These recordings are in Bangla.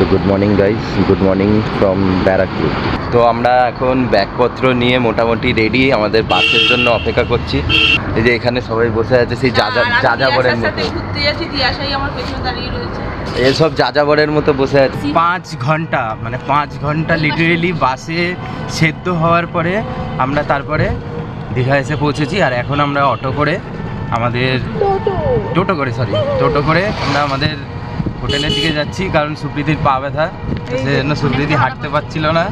তো good morning guys, good morning from Barrackpore. তো আমরা এখন ব্যাগপত্র নিয়ে মোটামুটি রেডি, আমাদের বাসের জন্য অপেক্ষা করছি। এই যে এখানে সবাই বসে আছে সেই যাযাবরের মতো, এসব যাযাবরের মতো বসে আছে। 5 ঘন্টা মানে 5 ঘন্টা লিটারেলি বাসে সেদ্ধ হওয়ার পরে আমরা তারপরে দীঘা এসে পৌঁছেছি। আর এখন আমরা অটো করে আমাদের টোটো করে আমরা আমাদের হোটেলের দিকে যাচ্ছি, কারণ সুপ্রীতির পা ব্যথা, সেজন্য সুপ্রীতি হাঁটতে পারছিল না।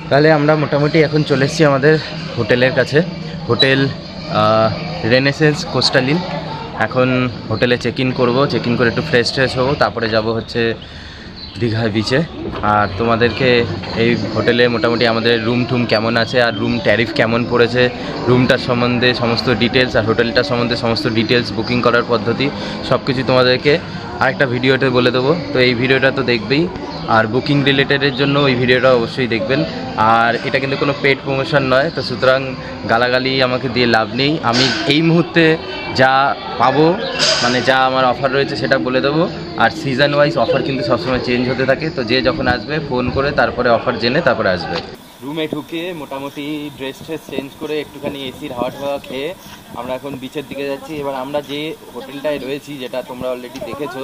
তাহলে আমরা মোটামুটি এখন চলে এসেছি আমাদের হোটেলের কাছে, হোটেল রেনেসেন্স কোস্টাল ইন। এখন হোটেলে চেক ইন করবো, চেক ইন করে একটু ফ্রেশ হবো, তারপরে যাব হচ্ছে দীঘা বিচে। আর তোমাদেরকে এই হোটেলে মোটামুটি আমাদের রুম টুম কেমন আছে আর রুম ট্যারিফ কেমন পড়েছে, রুমটার সম্বন্ধে সমস্ত ডিটেলস আর হোটেলটার সম্বন্ধে সমস্ত ডিটেলস, বুকিং করার পদ্ধতি সব কিছু তোমাদেরকে আরেকটা ভিডিওতে বলে দেবো। তো এই ভিডিওটা তো দেখবেই, আর বুকিং রিলেটেডের জন্য ওই ভিডিওটা অবশ্যই দেখবেন। আর এটা কিন্তু কোনো পেড প্রমোশন নয়, তো সুতরাং গালাগালি আমাকে দিয়ে লাভ নেই। আমি এই মুহূর্তে যা পাবো, মানে যা আমার অফার রয়েছে সেটা বলে দেবো। আর সিজন ওয়াইজ অফার কিন্তু সবসময় চেঞ্জ হতে থাকে, তো যে যখন আসবে ফোন করে তারপরে অফার জেনে তারপরে আসবে। রুমে ঢুকে মোটামুটি ড্রেস চেঞ্জ করে একটুখানি এসির হাওয়া টাওয়া খেয়ে আমরা এখন বিচের দিকে যাচ্ছি। এবার আমরা যে হোটেলটায় রয়েছি, যেটা তোমরা অলরেডি দেখেছো,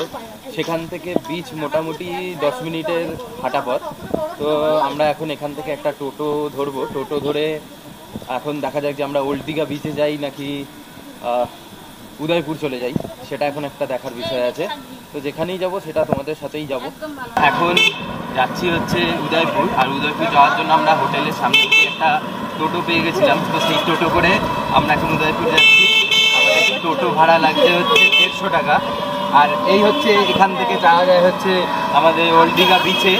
সেখান থেকে বিচ মোটামুটি 10 মিনিটের হাঁটা পথ। তো আমরা এখন এখান থেকে একটা টোটো ধরবো, টোটো ধরে এখন দেখা যাক যে আমরা ওল্ড দীঘা বিচে যাই নাকি উদয়পুর চলে যাই, সেটা এখন একটা দেখার বিষয় আছে। তো যেখানেই যাব সেটা তোমাদের সাথেই যাব। এখন যাচ্ছি হচ্ছে উদয়পুর, আর উদয়পুর যাওয়ার জন্য আমরা হোটেলের সামনে একটা টোটো পেয়ে গেছিলাম, তো সেই টোটো করে আমরা এখন উদয়পুর যাচ্ছি। আমাদের টোটো ভাড়া লাগছে হচ্ছে 150 টাকা। আর এই হচ্ছে এখান থেকে যাওয়া যায় হচ্ছে আমাদের ওল্ড দীঘা বিচে।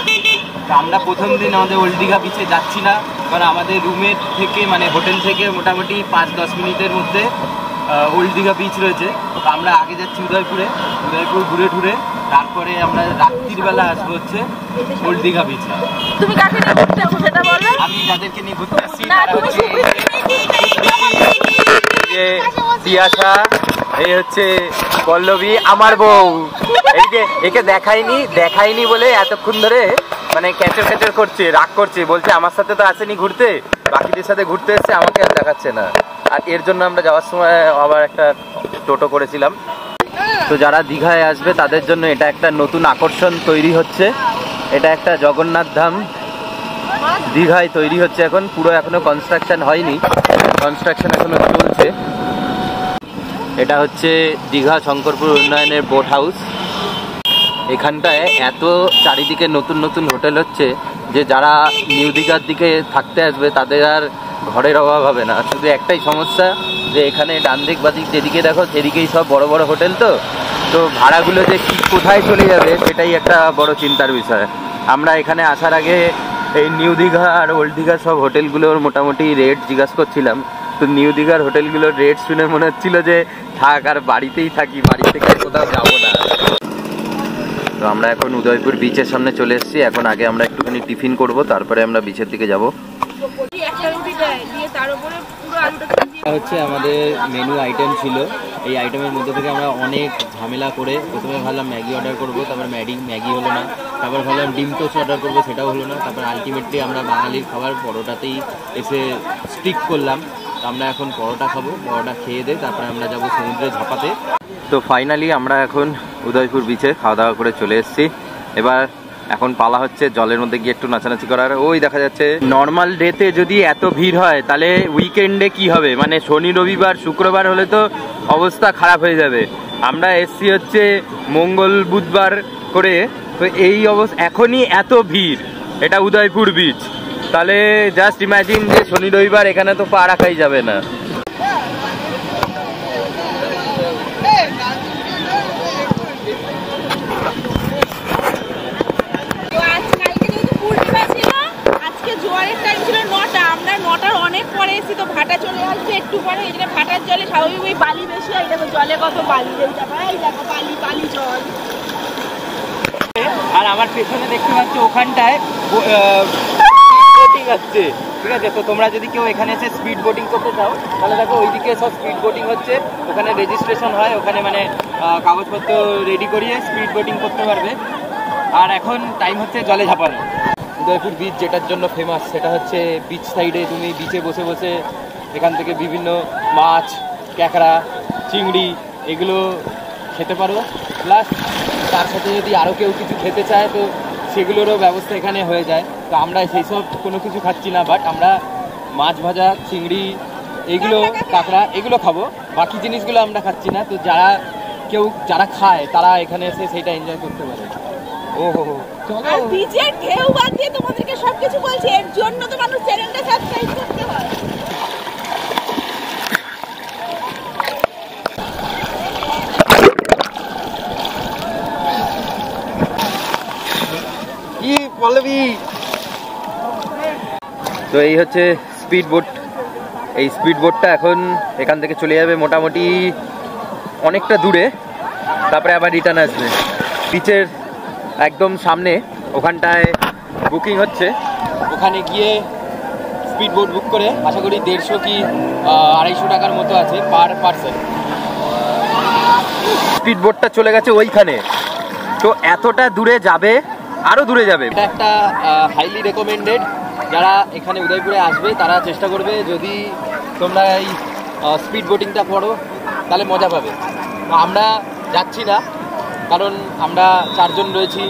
আমরা প্রথম দিন আমাদের ওল্ড দীঘা বিচে যাচ্ছি না, কারণ আমাদের রুমের থেকে মানে হোটেল থেকে মোটামুটি 5-10 মিনিটের মধ্যে ওল্ড দীঘা বিচ রয়েছে। তো আমরা আগে যাচ্ছি উদয়পুর ঘুরে টুরে, তারপরে আমরা রাত্রির বেলা আসবো হচ্ছে ওল্ড দীঘা বিচে। তুমি কাকে নিয়ে ঘুরতে যাচ্ছো সেটা বলো। আমি যাদেরকে নিয়ে ঘুরতে আসছি যে তিয়াশা, এই হচ্ছে পল্লবী আমার বউ। এই যে একে দেখাইনি বলে এতক্ষণ ধরে মানে ক্যাচর করছে, রাগ করছে, বলছে আমার সাথে তো আসেনি ঘুরতে, বাকিদের সাথে ঘুরতে এসছে, আমাকে আর দেখাচ্ছে না। আর এর জন্য আমরা যাওয়ার সময় আবার একটা টোটো করেছিলাম। তো যারা দীঘায় আসবে তাদের জন্য এটা একটা নতুন আকর্ষণ তৈরি হচ্ছে। এটা একটা জগন্নাথ ধাম দীঘায় তৈরি হচ্ছে এখন, পুরো এখনো কনস্ট্রাকশন হয়নি, কনস্ট্রাকশন এখনো চলছে। এটা হচ্ছে দীঘা শঙ্করপুর উন্নয়নের বোট হাউস। এখানটায় এত চারিদিকে নতুন হোটেল হচ্ছে যে যারা নিউ দীঘার দিকে থাকতে আসবে তাদের আর ঘরের অভাব হবে না। শুধু একটাই সমস্যা যে এখানে ডান দিক বাদিক যেদিকে দেখো সেদিকেই সব বড় বড় হোটেল, তো ভাড়াগুলো যে কোথায় চলে যাবে সেটাই একটা বড় চিন্তার বিষয়। আমরা এখানে আসার আগে এই নিউ দীঘা আর ওল্ড দীঘার সব হোটেলগুলোর মোটামুটি রেট জিজ্ঞাসা করছিলাম। তো নিউ দীঘার হোটেলগুলোর রেট শুনে মনে হচ্ছিল যে থাক আর বাড়িতেই থাকি, বাড়ি থেকে আর কোথাও যাবো না। তো আমরা এখন উদয়পুর বিচের সামনে চলে এসেছি। এখন আগে আমরা একটুখানি টিফিন করব, তারপরে আমরা বিচের দিকে যাব। হচ্ছে আমাদের মেনু আইটেম ছিল, এই আইটেমের মধ্যে থেকে আমরা অনেক ঝামেলা করে প্রথমে ভাবলাম ম্যাগি অর্ডার করবো, তারপর ম্যাগি হলো না, তারপর ভাবলাম ডিম টোস্ট অর্ডার করবো, সেটাও হলো না। তারপর আলটিমেটলি আমরা বাঙালির খাবার পরোটাতেই এসে স্টিক করলাম। তো আমরা এখন পরোটা খাবো, পরোটা খেয়ে দিয়ে তারপরে আমরা যাবো সমুদ্রে ঝাঁপাতে। তো ফাইনালি আমরা এখন উদয়পুর বিচে খাওয়া দাওয়া করে চলে এসেছি। এবার এখন পালা হচ্ছে জলের মধ্যে গিয়ে একটু নাচানাচি করার। ওই দেখা যাচ্ছে নর্মাল ডেতে যদি এত ভিড় হয় তাহলে উইকেন্ডে কি হবে, মানে শনি রবিবার শুক্রবার হলে তো অবস্থা খারাপ হয়ে যাবে। আমরা এসছি হচ্ছে মঙ্গল বুধবার করে, তো এই অবস্থা এখনই এত ভিড়, এটা উদয়পুর বিচ, তাহলে জাস্ট ইমাজিন যে শনি রবিবার এখানে তো পা রাখাই যাবে না। তো ভাটা চলে আসছে একটু পরে, এই ভাটার জলে স্বাভাবিক ওই বালি বেশি হয়, দেখো জলে কত বালি, দেখো বালি জল। আর আমার পেছনে দেখতে পাচ্ছ ওখানটায় বোটিং আসছে, ঠিক আছে? তো তোমরা যদি কেউ এখানে এসে স্পিড বোটিং করতে চাও তাহলে দেখো ওইদিকে সব স্পিড বোটিং হচ্ছে, ওখানে রেজিস্ট্রেশন হয়, ওখানে মানে কাগজপত্র রেডি করিয়ে স্পিড বোটিং করতে পারবে। আর এখন টাইম হচ্ছে জলে ঝাঁপানো। উদয়পুর বিচ যেটার জন্য ফেমাস সেটা হচ্ছে বিচ সাইডে তুমি বিচে বসে বসে এখান থেকে বিভিন্ন মাছ, ক্যাঁকড়া, চিংড়ি এগুলো খেতে পারো। প্লাস তার সাথে যদি আরও কেউ কিছু খেতে চায় তো সেগুলোরও ব্যবস্থা এখানে হয়ে যায়। তো আমরা সেই সব কোনো কিছু খাচ্ছি না, বাট আমরা মাছ ভাজা, চিংড়ি এগুলো, কাঁকড়া এগুলো খাবো, বাকি জিনিসগুলো আমরা খাচ্ছি না। তো যারা খায় তারা এখানে এসে সেটা এনজয় করতে পারে। ওহো আর বিচের ঢেউ বাদ দিয়ে তোমাদেরকে সবকিছু বলছি, এর জন্য তো মানুষ চ্যানেলটা সাবস্ক্রাইব করতে হয়। কি পল্লবী। তো এই হচ্ছে স্পিড বোট। এই স্পিড বোটটা এখন এখান থেকে চলে যাবে মোটামুটি অনেকটা দূরে, তারপরে আবার রিটার্ন আসবে। বিচের একদম সামনে ওখানটায় বুকিং হচ্ছে, ওখানে গিয়ে স্পিড বোট বুক করে আশা করি 150 কি 250 টাকার মতো আছে পার পার্সন। স্পিড বোটটা চলে গেছে ওইখানে, তো এতটা দূরে যাবে, আরও দূরে যাবে। এটা একটা হাইলি রেকমেন্ডেড। যারা এখানে উদয়পুরে আসবে তারা চেষ্টা করবে, যদি তোমরা এই স্পিড বোটিংটা করো তাহলে মজা পাবে। আমরা যাচ্ছি না কারণ আমরা 4 জন রয়েছি,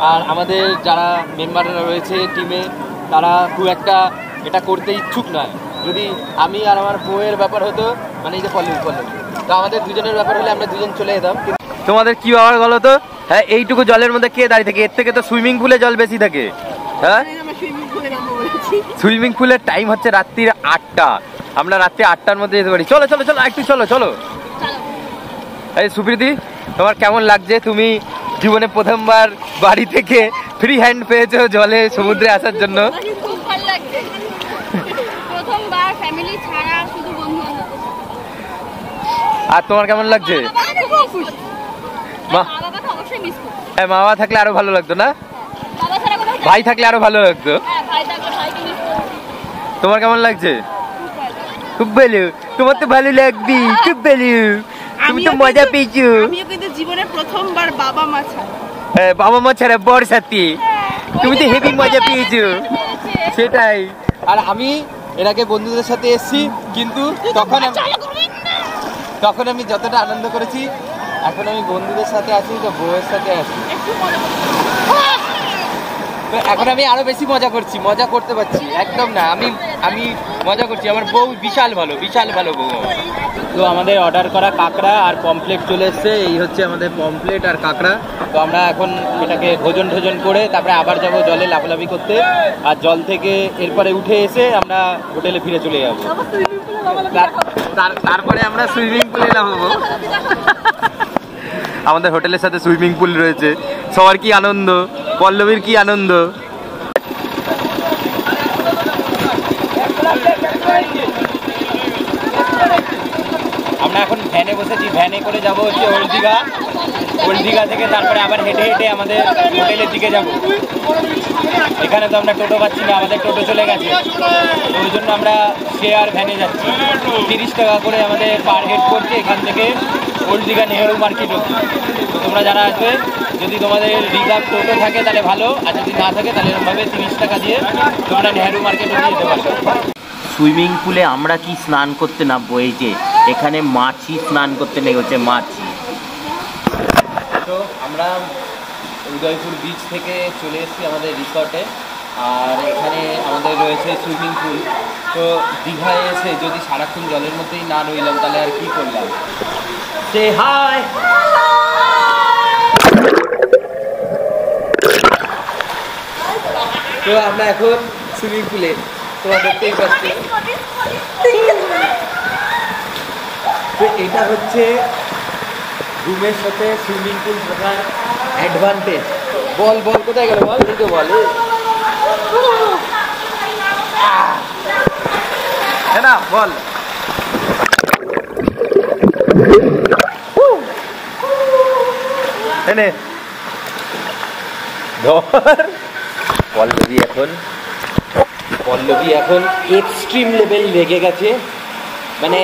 আর আমাদের যারা মেম্বাররা রয়েছে টিমে তারা খুব একটা এটা করতে ইচ্ছুক নয়। যদি আমি আর আমার বউয়ের ব্যাপার হতো, মানে এই যে পল্লবী, তো আমাদের দুজনের ব্যাপার হলে আমরা দুজন চলে যেতাম। তোমাদের কি ব্যাপার বলো তো? হ্যাঁ, এইটুকু জলের মধ্যে কে দাঁড়িয়ে থাকে? এর থেকে তো সুইমিং পুলে জল বেশি থাকে। হ্যাঁ, সুইমিং পুলের টাইম হচ্ছে রাত্রির 8টা। আমরা রাত্রি 8টার মধ্যে যেতে পারি। চলো চলো চলো, একটু চলো চলো। এই সুপ্রীতি, তোমার কেমন লাগছে? তুমি জীবনে প্রথমবার বাড়ি থেকে ফ্রি হ্যান্ড পেয়েছো জলে সমুদ্রে আসার জন্য। খুব ভালো লাগছে, প্রথমবার ফ্যামিলি ছাড়া শুধু বন্ধু। আর তোমার কেমন লাগছে? মা বাবা থাকলে আরো ভালো লাগতো না? ভাই থাকলে আরো ভালো লাগতো। তোমার কেমন লাগছে? খুব ভালো। তোমার তো ভালো লাগবে, খুব ভালো। তুমি তো মজা পেয়েছো। আমিও কিন্তু জীবনে প্রথমবার বাবা মা ছাড়া, হ্যাঁ, বাবা মা ছাড়া বর সাথে তুমি তো হেভি মজা পেয়েছো। সেটাই। আর আমি এর আগে বন্ধুদের সাথে এসেছি, কিন্তু তখন আমি যতটা আনন্দ করেছি, এখন আমি বন্ধুদের সাথে আছি, তো বউয়ের সাথে আছি। এখন আমি আরো বেশি মজা করছি, মজা করতে পারছি। একদম না, আমি মজা করছি। আমার বউ বিশাল ভালো বউ। তো আমাদের অর্ডার করা কাঁকড়া আর পমফ্লেট চলে এসছে। এই হচ্ছে আমাদের পমফ্লেট আর কাঁকড়া। তো আমরা এখন এটাকে ভোজন করে তারপরে আবার যাব জলে লাফালাফি করতে। আর জল থেকে এরপরে উঠে এসে আমরা হোটেলে ফিরে চলে যাবো। তারপরে আমরা সুইমিং পুলে নামবো। আমাদের হোটেলের সাথে সুইমিং পুল রয়েছে। সবার কি আনন্দ, পল্লবীর কি আনন্দ। আমরা এখন ভ্যানে বসেছি, ভ্যানে করে যাব হচ্ছে ওল্ড দীঘা থেকে তারপরে আবার হেঁটে হেঁটে আমাদের হোটেলের দিকে যাব। এখানে তো আমরা টোটো পাচ্ছি না, আমাদের টোটো চলে গেছে। তো ওই জন্য আমরা শেয়ার ভ্যানে যাচ্ছি। 30 টাকা করে আমাদের পার হেড করছে এখান থেকে ওল্ড দীঘা নেহেরু মার্কেট অবধি। তো তোমরা যারা আসবে, যদি তোমাদের রিজার্ভ টোটো থাকে তাহলে ভালো, আর যদি না থাকে তাহলে এরকমভাবে 30 টাকা দিয়ে তোমরা নেহেরু মার্কেট অবধি যেতে পারবে। সুইমিং পুলে আমরা কি স্নান করতে নামবো? এই যে এখানে মাছি স্নান করতে নেমেছে, মাছি। তো আমরা উদয়পুর বিচ থেকে চলে এসেছি আমাদের রিসর্টে, আর এখানে আমাদের রয়েছে সুইমিং পুল। তো দীঘায় এসে যদি সারাক্ষণ জলের মধ্যেই না রইলাম তাহলে আর কি করলাম। সে হাই। তো আমরা এখন সুইমিং পুলে, তোমরা দেখতেই পাচ্ছ। তো এটা হচ্ছে রুমের সাথে সুইমিং পুল থাকার অ্যাডভান্টেজ। বল কোথায় গেল? বল, এই তো বল। না বল। এনে পল্লবী এখন এক্সট্রিম লেভেল লেগে গেছে, মানে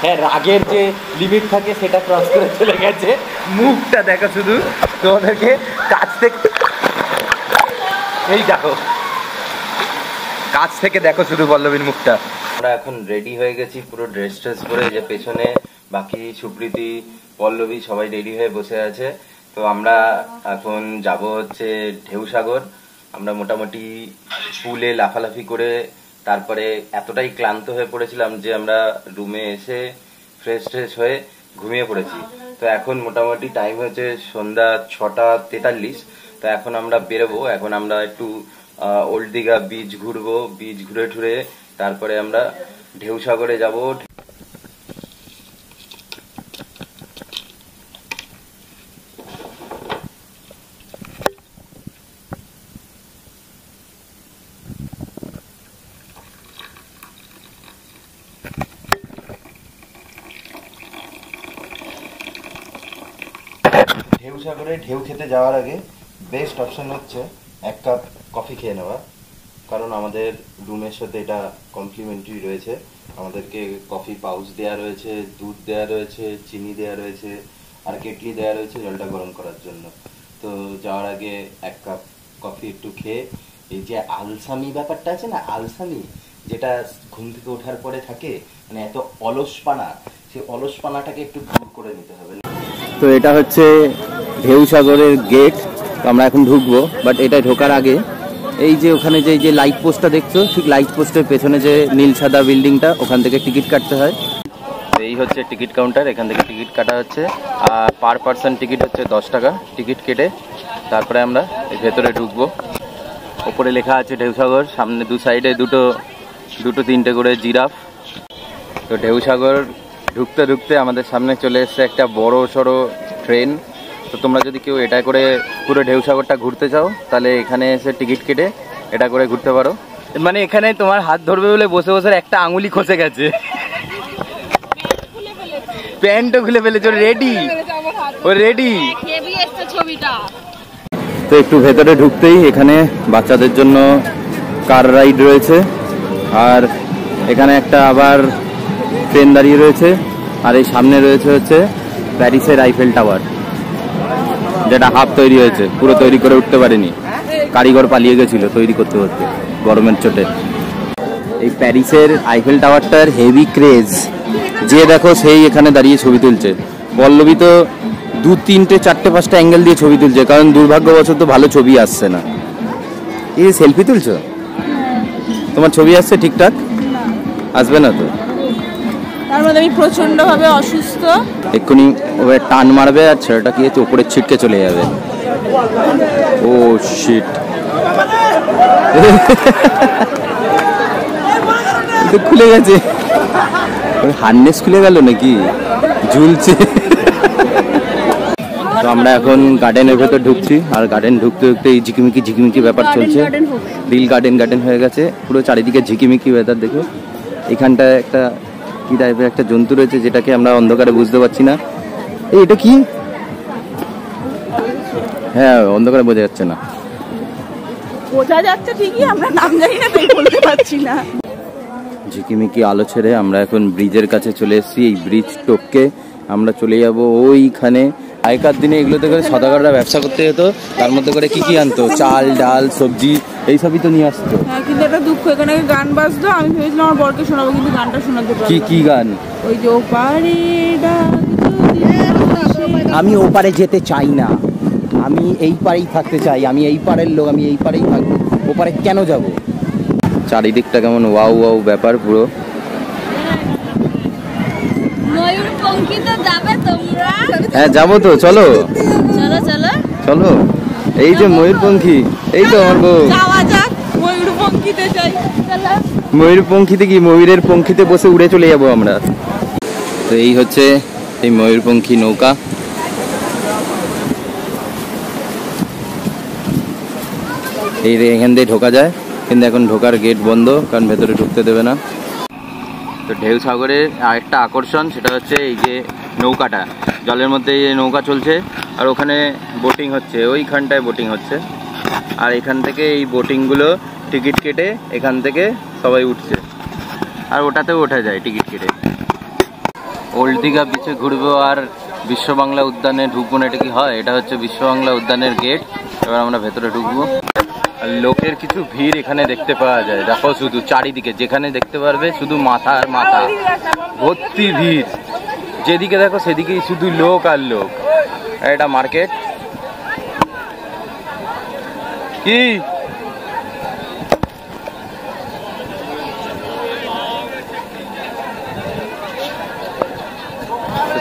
হ্যাঁ, রাগের যে লিমিট থাকে সেটা ক্রস করে চলে গেছে। মুখটা দেখো শুধু। তোমাদেরকে কাছ থেকে এই দেখো, কাছ থেকে দেখো শুধু পল্লবীর মুখটা। আমরা এখন রেডি হয়ে গেছি পুরো ড্রেস ট্রেস পরে, যে পেছনে বাকি সুপ্রীতি পল্লবী সবাই রেডি হয়ে বসে আছে। তো আমরা এখন যাব হচ্ছে ঢেউসাগর। আমরা মোটামুটি পুলে লাফালাফি করে তারপরে এতটাই ক্লান্ত হয়ে পড়েছিলাম যে আমরা রুমে এসে ফ্রেশ ট্রেশ হয়ে ঘুমিয়ে পড়েছি। তো এখন মোটামুটি টাইম হয়েছে সন্ধ্যা 6:43। তো এখন আমরা বেরোবো। এখন আমরা একটু ওল্ড দীঘা বিচ ঘুরবো, বিচ ঘুরে টুরে তারপরে আমরা ঢেউসাগরে যাব। ঢেউসাগরে ঢেউ খেতে যাওয়ার আগে বেস্ট অপশন হচ্ছে 1 কাপ কফি খেয়ে নেওয়া, কারণ আমাদের রুমের সাথে এটা কমপ্লিমেন্টারি রয়েছে। আমাদেরকে কফি পাউচ দেয়া রয়েছে, দুধ দেয়া রয়েছে, চিনি দেয়া রয়েছে, আর কেটলি দেয়া রয়েছে জলটা গরম করার জন্য। তো যাওয়ার আগে 1 কাপ কফি একটু খেয়ে এই যে আলসামি ব্যাপারটা আছে না, আলসামি যেটা ঘুম থেকে ওঠার পরে থাকে, মানে এত অলসপানা, সেই অলসপানাটাকে একটু দূর করে নিতে হবে। তো এটা হচ্ছে ঢেউসাগরের গেট। আমরা এখন ঢুকবো, বাট এটা ঢোকার আগে এই যে ওখানে যে লাইট পোস্টটা দেখছো, ঠিক লাইট পোস্টের পেছনে যে নীল সাদা বিল্ডিংটা, ওখান থেকে টিকিট কাটতে হয়। এই হচ্ছে টিকিট কাউন্টার, এখান থেকে টিকিট কাটা হচ্ছে। আর পার পার্সন টিকিট হচ্ছে 10 টাকা। টিকিট কেটে তারপরে আমরা এই ভেতরে ঢুকবো। ওপরে লেখা আছে ঢেউসাগর, সামনে দু সাইডে দুটো তিনটে করে জিরাফ। তো ঢেউসাগর ঢুকতে ঢুকতে আমাদের সামনে চলে এসছে একটা বড় সড়ো ট্রেন। তো তোমরা যদি কেউ এটা করে পুরো ঢেউসাগরটা ঘুরতে চাও, তাহলে এখানে এসে টিকিট কেটে এটা করে ঘুরতে পারো। মানে এখানে তোমার হাত ধরবে বলে বসে বসে একটা আঙুলি খসে গেছে, প্যান্টও খুলে ফেলেছে, রেডি ও রেডি। তো একটু ভেতরে ঢুকতেই এখানে বাচ্চাদের জন্য কার রাইড রয়েছে, আর এখানে একটা আবার ট্রেন দাঁড়িয়ে রয়েছে। আর এই সামনে রয়েছে হচ্ছে প্যারিসের আইফেল টাওয়ার, যেটা হাফ তৈরি হয়েছে, পুরো তৈরি করে উঠতে পারেনি, কারিগর পালিয়ে গেছিল তৈরি করতে করতে গরমের চোটে। এই প্যারিসের আইফেল টাওয়ারটার হেভি ক্রেজ, যে দেখো সেই এখানে দাঁড়িয়ে ছবি তুলছে। পল্লবী তো 2, 3, 4, 5টা অ্যাঙ্গেল দিয়ে ছবি তুলছে, কারণ দুর্ভাগ্যবশত ভালো ছবি আসছে না। এই সেলফি তুলছো? তোমার ছবি আসছে ঠিকঠাক? আসবে না তো। তার মধ্যে আমি প্রচন্ড ভাবে অসুস্থ, এক্ষুনি ওভাবে টান মারবে আর ছেলেটা কি হচ্ছে উপরে ছিটকে চলে যাবে। ও শিট, খুলে গেছে, হার্নেস খুলে গেল নাকি, ঝুলছে। তো আমরা এখন গার্ডেনের ভেতর ঢুকছি, আর গার্ডেন ঢুকতে ঢুকতে এই ঝিকিমিকি ব্যাপার চলছে। রিল গার্ডেন হয়ে গেছে পুরো, চারিদিকে ঝিকিমিকি ওয়েদার। দেখো এখানটায় একটা কি টাইপের একটা জন্তু রয়েছে, যেটাকে আমরা অন্ধকারে বুঝতে পারছি না। এটা কি? হ্যাঁ, অন্ধকারে বোঝা যাচ্ছে না। বোঝা যাচ্ছে ঠিকই, আমরা নাম জানি না তাই বলতে পারছি না। ঝিকিমিকি আলো ছেড়ে আমরা এখন ব্রিজের কাছে চলে এসেছি। এই ব্রিজ টপকে আমরা চলে যাব ওইখানে। আগেকার দিনে এগুলোতে করে সদাগররা ব্যবসা করতে যেত, তার মধ্যে করে কি আনতো, চাল ডাল সবজি এইসবই তো নিয়ে আসতো। হ্যাঁ, কিন্তু একটা দুঃখ, এখানে গান বাজতো, আমি ভেবেছিলাম আমার বরকে শোনাবো, কিন্তু গানটা শোনাতে পারলাম না। কি গান? ওই যে ওপারে আমি ওপারে যেতে চাই না, আমি এই পারেই থাকতে চাই, আমি এই পারের লোক, আমি এই পারেই থাকবো, ওপারে কেন যাব? চারিদিকটা কেমন ওয়াও ওয়াও ব্যাপার পুরো। ময়ূরপঙ্খীতে যাবে তোমরা? হ্যাঁ যাবো তো, চলো চলো চলো চলো। এই যে ময়ূরপঙ্খী, এই তো আমার বউ। যাওয়া যাক, ময়ূরপঙ্খীতে যাই। ময়ূরপঙ্খীতে কি, ময়ূরের পঙ্খীতে বসে উড়ে চলে যাবো আমরা। তো এই হচ্ছে এই ময়ূরপঙ্খী নৌকা। এই এখান দিয়ে ঢোকা যায়, কিন্তু এখন ঢোকার গেট বন্ধ, কারণ ভেতরে ঢুকতে দেবে না। তো ঢেউসাগরের আরেকটা আকর্ষণ, সেটা হচ্ছে এই যে নৌকাটা, জলের মধ্যে এই নৌকা চলছে, আর ওখানে বোটিং হচ্ছে, ওইখানটায় বোটিং হচ্ছে। আর এখান থেকে এই বোটিংগুলো টিকিট কেটে এখান থেকে সবাই উঠছে, আর ওটাতেও ওঠা যায় টিকিট কেটে। ওল্ড দীঘা বিচে ঘুরবো আর বিশ্ব বাংলা উদ্যানে ঢুকবো না, এটা কি হয়? এটা হচ্ছে বিশ্ব বাংলা উদ্যানের গেট। এবার আমরা ভেতরে ঢুকবো। আর লোকের কিছু ভিড় এখানে দেখতে পাওয়া যায়। দেখো শুধু চারিদিকে যেখানে দেখতে পারবে শুধু মাথা আর মাথা, ভর্তি ভিড়। যেদিকে দেখো সেদিকেই শুধু লোক আর লোক। এটা মার্কেট কি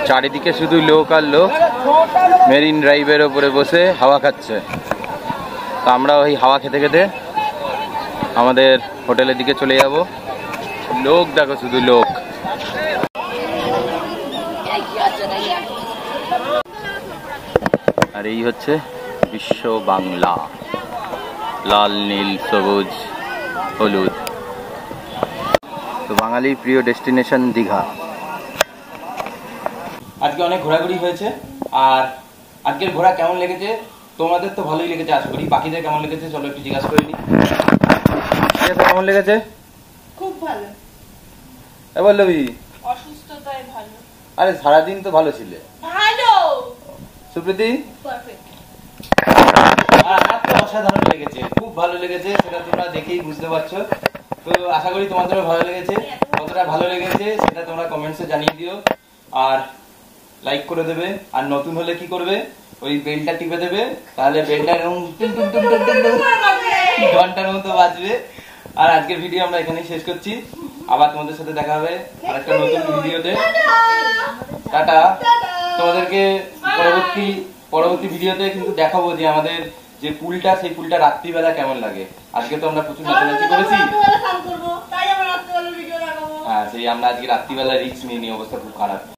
চারিদিকে শুধু লোক আর লোক। মেরিন ড্রাইভের ওপরে বসে হাওয়া খাচ্ছে। তো আমরা ওই হাওয়া খেতে খেতে আমাদের হোটেলের দিকে চলে যাব। লোক দেখো শুধু লোক। আর এই হচ্ছে বিশ্ব বাংলা, লাল নীল সবুজ হলুদ। তো বাঙালির প্রিয় ডেস্টিনেশন দীঘা। আজকে অনেক ঘোরাঘুরি হয়েছে। আর আজকের ঘোরা কেমন লেগেছে? তোমাদের তো ভালোই লেগেছে আশা করি। বাকিদের কেমন লেগেছে চলো একটু জিজ্ঞাসা করে নি। কেমন লেগেছে? খুব ভালো। এবার লবি অসুস্থতায় ভালো। আরে সারাদিন তো ভালো ছিলে। ভালো। সুপ্রীতি? পারফেক্ট। আমার তো অসাধারণ লেগেছে, খুব ভালো লেগেছে। সেটা তোমরা দেখেই বুঝতে পারছো। তো আশা করি তোমাদেরও ভালো লেগেছে। কতটা ভালো লেগেছে সেটা তোমরা কমেন্টসে জানিয়ে দিও। আর লাইক করে দেবে। আর নতুন হলে কি করবে? ওই বেলটা টিপে দেবে, তাহলে বেলটা এরকম ঘন্টার মতো বাজবে। আর আজকের ভিডিও আমরা এখানেই শেষ করছি। আবার তোমাদের সাথে দেখা হবে আরেকটা নতুন ভিডিওতে। টাটা। তোমাদেরকে পরবর্তী ভিডিওতে কিন্তু দেখাবো যে আমাদের যে পুলটা, সেই পুলটা রাত্রিবেলা কেমন লাগে। আজকে তো আমরা প্রচুর নাচানাচি করেছি। হ্যাঁ, সেই আমরা আজকে রাত্রিবেলা রিস্ক নিয়ে অবস্থা খুব খারাপ।